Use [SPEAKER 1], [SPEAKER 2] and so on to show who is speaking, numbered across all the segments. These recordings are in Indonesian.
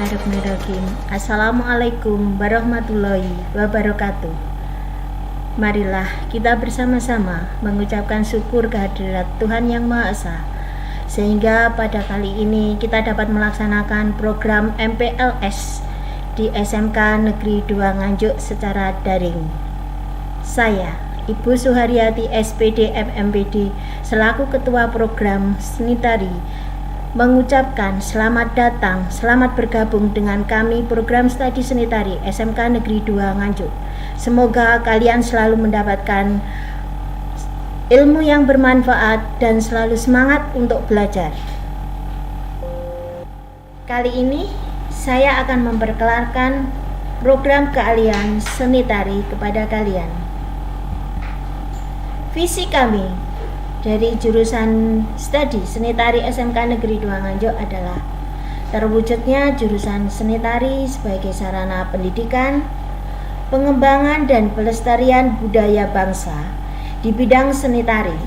[SPEAKER 1] Bismillahirrahmanirrahim. Assalamualaikum warahmatullahi wabarakatuh. Marilah kita bersama-sama mengucapkan syukur kehadirat Tuhan Yang Maha Esa, sehingga pada kali ini kita dapat melaksanakan program MPLS di SMK Negeri 2 Nganjuk secara daring. Saya, Ibu Suharyati SPD MMPD, selaku Ketua Program Seni Tari, mengucapkan selamat datang, selamat bergabung dengan kami program studi seni tari SMK Negeri 2 Nganjuk. Semoga kalian selalu mendapatkan ilmu yang bermanfaat dan selalu semangat untuk belajar. Kali ini saya akan memperkenalkan program keahlian seni tari kepada kalian. Visi kami dari jurusan studi seni tari SMK Negeri 2 Nganjuk adalah terwujudnya jurusan seni tari sebagai sarana pendidikan, pengembangan dan pelestarian budaya bangsa di bidang seni tari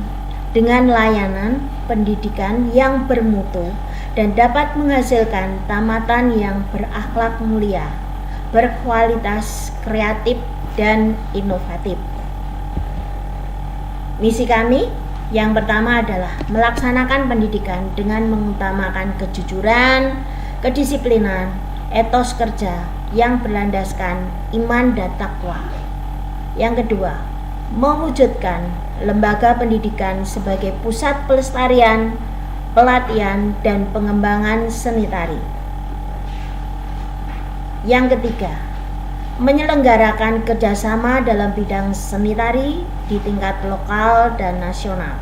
[SPEAKER 1] dengan layanan pendidikan yang bermutu dan dapat menghasilkan tamatan yang berakhlak mulia, berkualitas, kreatif, dan inovatif. Misi kami yang pertama adalah melaksanakan pendidikan dengan mengutamakan kejujuran, kedisiplinan, etos kerja yang berlandaskan iman dan takwa. Yang kedua, mewujudkan lembaga pendidikan sebagai pusat pelestarian, pelatihan, dan pengembangan seni tari. Yang ketiga, menyelenggarakan kerjasama dalam bidang seni tari di tingkat lokal dan nasional.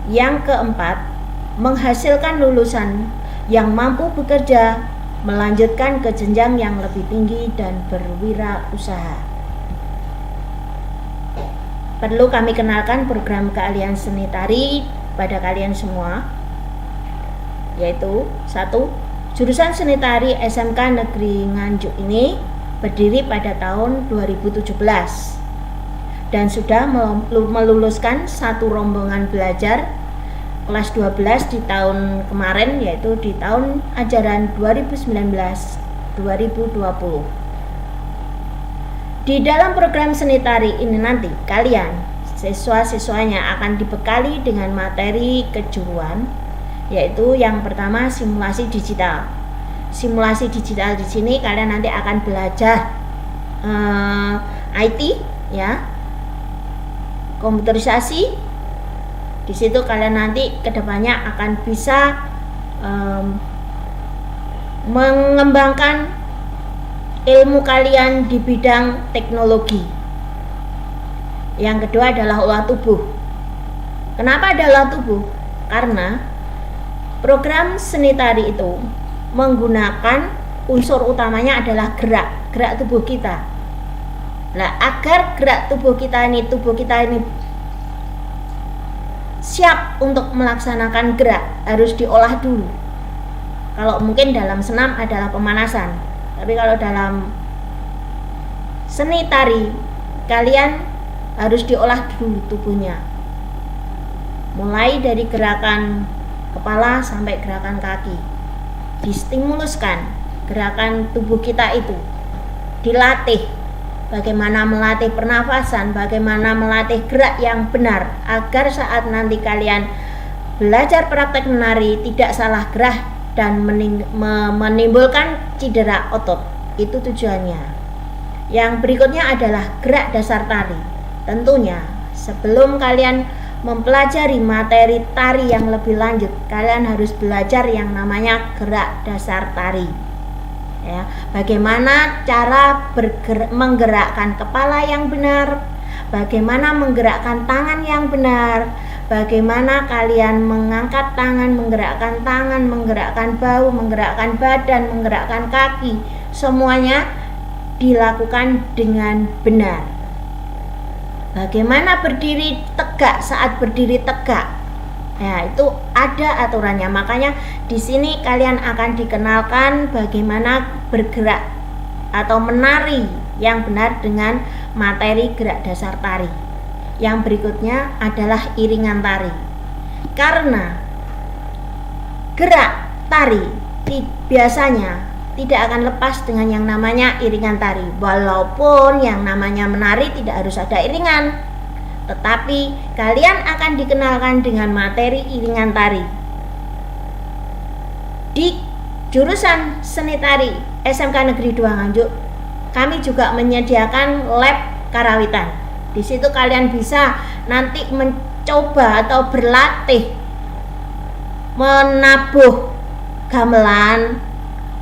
[SPEAKER 1] Yang keempat, menghasilkan lulusan yang mampu bekerja, melanjutkan ke jenjang yang lebih tinggi dan berwirausaha. Perlu kami kenalkan program keahlian seni tari pada kalian semua, yaitu 1. Jurusan seni tari SMK Negeri Nganjuk ini berdiri pada tahun 2017 dan sudah meluluskan satu rombongan belajar kelas 12 di tahun kemarin, yaitu di tahun ajaran 2019-2020. Di dalam program seni tari ini nanti kalian siswa-siswanya akan dibekali dengan materi kejuruan, yaitu yang pertama simulasi digital. Simulasi digital di sini kalian nanti akan belajar IT, ya, komputerisasi. Di situ kalian nanti kedepannya akan bisa mengembangkan ilmu kalian di bidang teknologi. Yang kedua adalah olah tubuh. Kenapa ada olah tubuh? Karena program seni tari itu menggunakan unsur utamanya adalah gerak tubuh kita. Nah, agar gerak tubuh kita ini siap untuk melaksanakan gerak, harus diolah dulu. Kalau mungkin dalam senam adalah pemanasan, tapi kalau dalam seni tari kalian harus diolah dulu tubuhnya, mulai dari gerakan kepala sampai gerakan kaki. Distimuluskan gerakan tubuh kita itu, dilatih bagaimana melatih pernafasan, bagaimana melatih gerak yang benar, agar saat nanti kalian belajar praktek menari tidak salah gerak dan menimbulkan cedera otot. Itu tujuannya. Yang berikutnya adalah gerak dasar tari. Tentunya sebelum kalian mempelajari materi tari yang lebih lanjut, kalian harus belajar yang namanya gerak dasar tari, ya, bagaimana cara menggerakkan kepala yang benar, bagaimana menggerakkan tangan yang benar, bagaimana kalian mengangkat tangan, menggerakkan bahu, menggerakkan badan, menggerakkan kaki, semuanya dilakukan dengan benar. Bagaimana berdiri tegak saat berdiri tegak, ya, itu ada aturannya. Makanya di sini kalian akan dikenalkan bagaimana bergerak atau menari yang benar dengan materi gerak dasar tari. Yang berikutnya adalah iringan tari. Karena gerak tari biasanya tidak akan lepas dengan yang namanya iringan tari. Walaupun yang namanya menari tidak harus ada iringan, tetapi kalian akan dikenalkan dengan materi iringan tari. Di jurusan seni tari SMK Negeri 2 Nganjuk, kami juga menyediakan lab karawitan. Di situ kalian bisa nanti mencoba atau berlatih menabuh gamelan.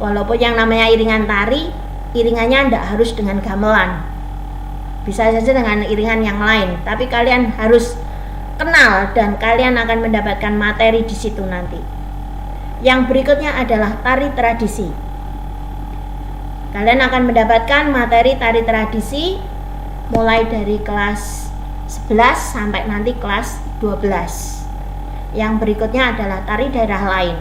[SPEAKER 1] Walaupun yang namanya iringan tari, iringannya tidak harus dengan gamelan, bisa saja dengan iringan yang lain, tapi kalian harus kenal dan kalian akan mendapatkan materi di situ nanti. Yang berikutnya adalah tari tradisi. Kalian akan mendapatkan materi tari tradisi mulai dari kelas 11 sampai nanti kelas 12. Yang berikutnya adalah tari daerah lain.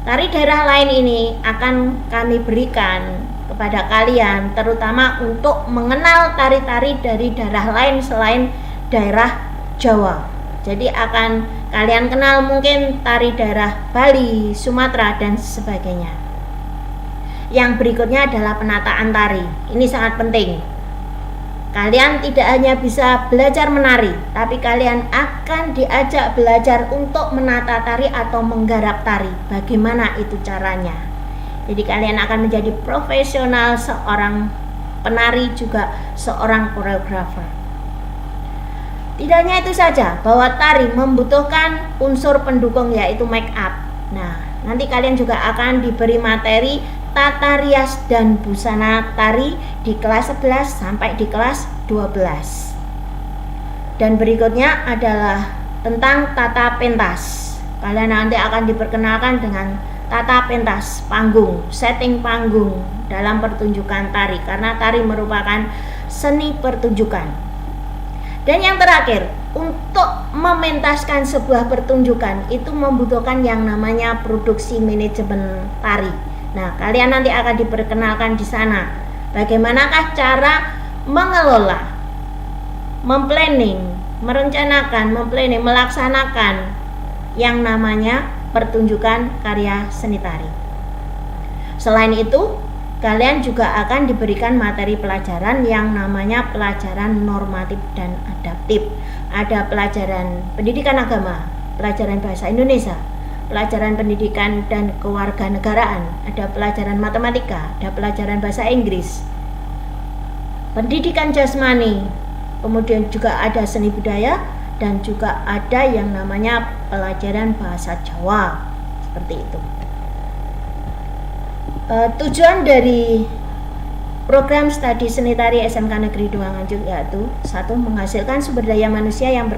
[SPEAKER 1] Tari daerah lain ini akan kami berikan kepada kalian terutama untuk mengenal tari-tari dari daerah lain selain daerah Jawa. Jadi akan kalian kenal mungkin tari daerah Bali, Sumatera dan sebagainya. Yang berikutnya adalah penataan tari. Ini sangat penting. Kalian tidak hanya bisa belajar menari, tapi kalian akan diajak belajar untuk menata tari atau menggarap tari. Bagaimana itu caranya? Jadi kalian akan menjadi profesional seorang penari juga seorang koreografer. Tidak hanya itu saja, bahwa tari membutuhkan unsur pendukung yaitu make up. Nah, nanti kalian juga akan diberi materi tata rias dan busana tari di kelas 11 sampai di kelas 12. Dan berikutnya adalah tentang tata pentas. Kalian nanti akan diperkenalkan dengan tata pentas panggung, setting panggung dalam pertunjukan tari, karena tari merupakan seni pertunjukan. Dan yang terakhir, untuk mementaskan sebuah pertunjukan itu membutuhkan yang namanya produksi manajemen tari. Nah, kalian nanti akan diperkenalkan di sana bagaimanakah cara mengelola, merencanakan, melaksanakan yang namanya pertunjukan karya seni tari. Selain itu, kalian juga akan diberikan materi pelajaran yang namanya pelajaran normatif dan adaptif. Ada pelajaran pendidikan agama, pelajaran bahasa Indonesia, pelajaran pendidikan dan kewarganegaraan, ada pelajaran matematika, ada pelajaran bahasa Inggris, pendidikan jasmani, kemudian juga ada seni budaya, dan juga ada yang namanya pelajaran bahasa Jawa. Seperti itu. Tujuan dari program studi seni tari SMK Negeri 2 Nganjuk yaitu 1. Menghasilkan sumber daya manusia yang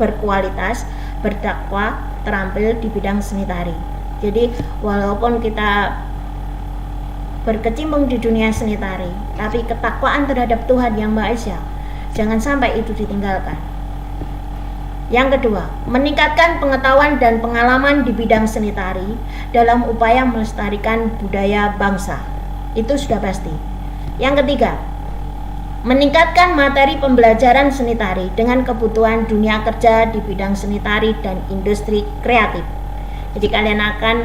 [SPEAKER 1] berkualitas, bertakwa, terampil di bidang seni tari. Jadi walaupun kita berkecimpung di dunia seni tari, tapi ketakwaan terhadap Tuhan Yang Maha Esa jangan sampai itu ditinggalkan. Yang kedua, meningkatkan pengetahuan dan pengalaman di bidang seni tari dalam upaya melestarikan budaya bangsa. Itu sudah pasti. Yang ketiga, meningkatkan materi pembelajaran seni tari dengan kebutuhan dunia kerja di bidang seni tari dan industri kreatif. Jadi kalian akan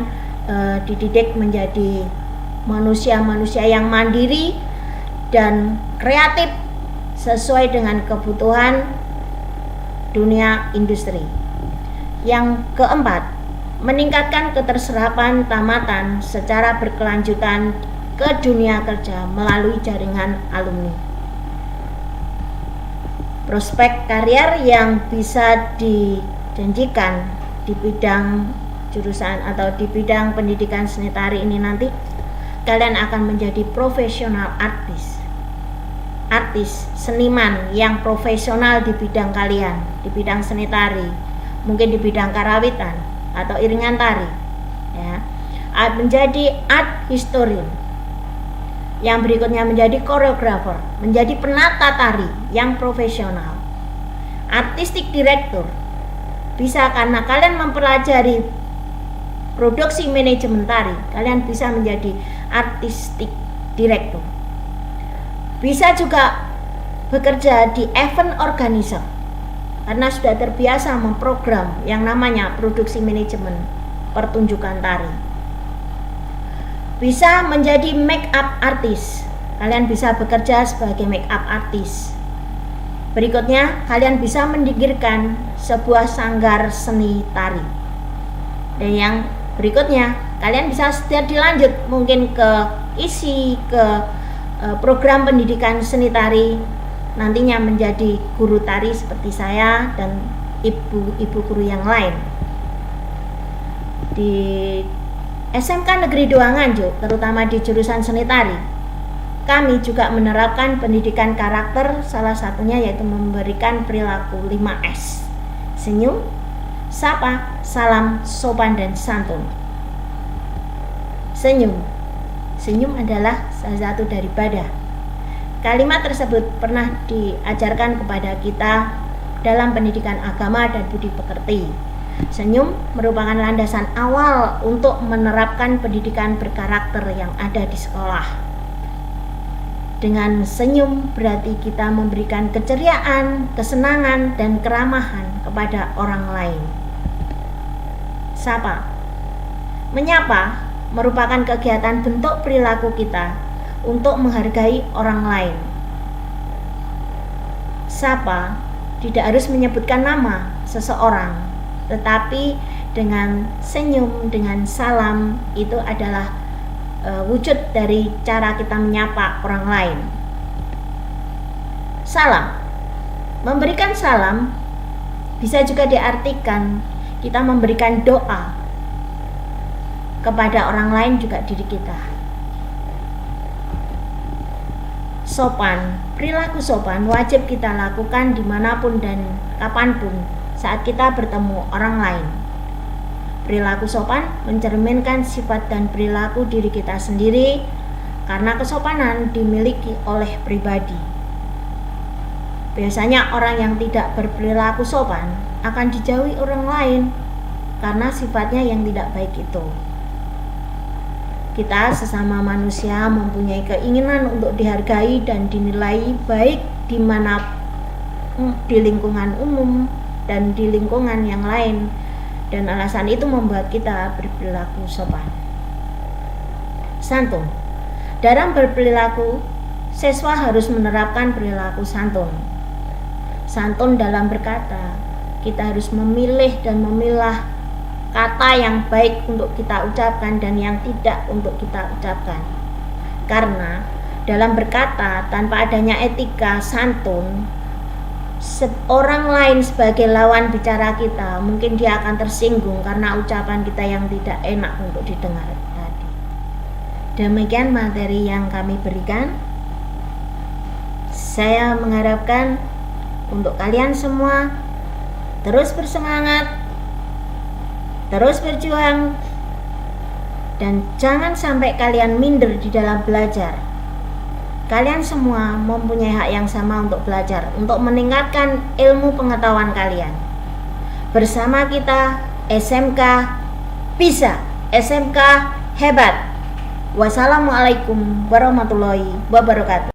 [SPEAKER 1] dididik menjadi manusia-manusia yang mandiri dan kreatif sesuai dengan kebutuhan dunia industri. Yang keempat, meningkatkan keterserapan tamatan secara berkelanjutan ke dunia kerja melalui jaringan alumni. Prospek karier yang bisa dijanjikan di bidang jurusan atau di bidang pendidikan seni tari ini nanti, kalian akan menjadi profesional artis, seniman yang profesional di bidang kalian, di bidang seni tari, mungkin di bidang karawitan atau iringan tari, ya. Menjadi art historian. Yang berikutnya menjadi koreografer, menjadi penata tari yang profesional. Artistic director bisa karena kalian mempelajari produksi manajemen tari, kalian bisa menjadi artistic director. Bisa juga bekerja di event organizer karena sudah terbiasa memprogram yang namanya produksi manajemen pertunjukan tari. bisa menjadi make up artist. Kalian bisa bekerja sebagai make up artist. Berikutnya, kalian bisa mendirikan sebuah sanggar seni tari. Dan yang berikutnya, kalian bisa setia dilanjut mungkin ke program pendidikan seni tari, nantinya menjadi guru tari seperti saya dan ibu guru yang lain. Di SMK Negeri 2 Nganjuk, terutama di jurusan seni tari, kami juga menerapkan pendidikan karakter, salah satunya yaitu memberikan perilaku 5S. Senyum, sapa, salam, sopan, dan santun. Senyum. Senyum adalah salah satu daripada. Kalimat tersebut pernah diajarkan kepada kita dalam pendidikan agama dan budi pekerti. Senyum merupakan landasan awal untuk menerapkan pendidikan berkarakter yang ada di sekolah. Dengan senyum berarti kita memberikan keceriaan, kesenangan, dan keramahan kepada orang lain. Sapa. Menyapa merupakan kegiatan bentuk perilaku kita untuk menghargai orang lain. Sapa tidak harus menyebutkan nama seseorang, tetapi dengan senyum, dengan salam, itu adalah wujud dari cara kita menyapa orang lain. Salam. Memberikan salam bisa juga diartikan kita memberikan doa kepada orang lain, juga diri kita. Sopan. Perilaku sopan wajib kita lakukan dimanapun dan kapanpun saat kita bertemu orang lain. Perilaku sopan mencerminkan sifat dan perilaku diri kita sendiri, karena kesopanan dimiliki oleh pribadi. Biasanya orang yang tidak berperilaku sopan akan dijauhi orang lain karena sifatnya yang tidak baik itu. Kita sesama manusia mempunyai keinginan untuk dihargai dan dinilai baik di lingkungan umum dan di lingkungan yang lain. Dan alasan itu membuat kita berperilaku sopan. Santun. Dalam berperilaku, siswa harus menerapkan perilaku santun. Santun dalam berkata, kita harus memilih dan memilah kata yang baik untuk kita ucapkan dan yang tidak untuk kita ucapkan. Karena dalam berkata tanpa adanya etika santun, orang lain sebagai lawan bicara kita, mungkin dia akan tersinggung karena ucapan kita yang tidak enak untuk didengar tadi. Demikian materi yang kami berikan. Saya mengharapkan untuk kalian semua terus bersemangat, terus berjuang, dan jangan sampai kalian minder di dalam belajar. Kalian semua mempunyai hak yang sama untuk belajar, untuk meningkatkan ilmu pengetahuan kalian. Bersama kita, SMK bisa, SMK hebat. Wassalamualaikum warahmatullahi wabarakatuh.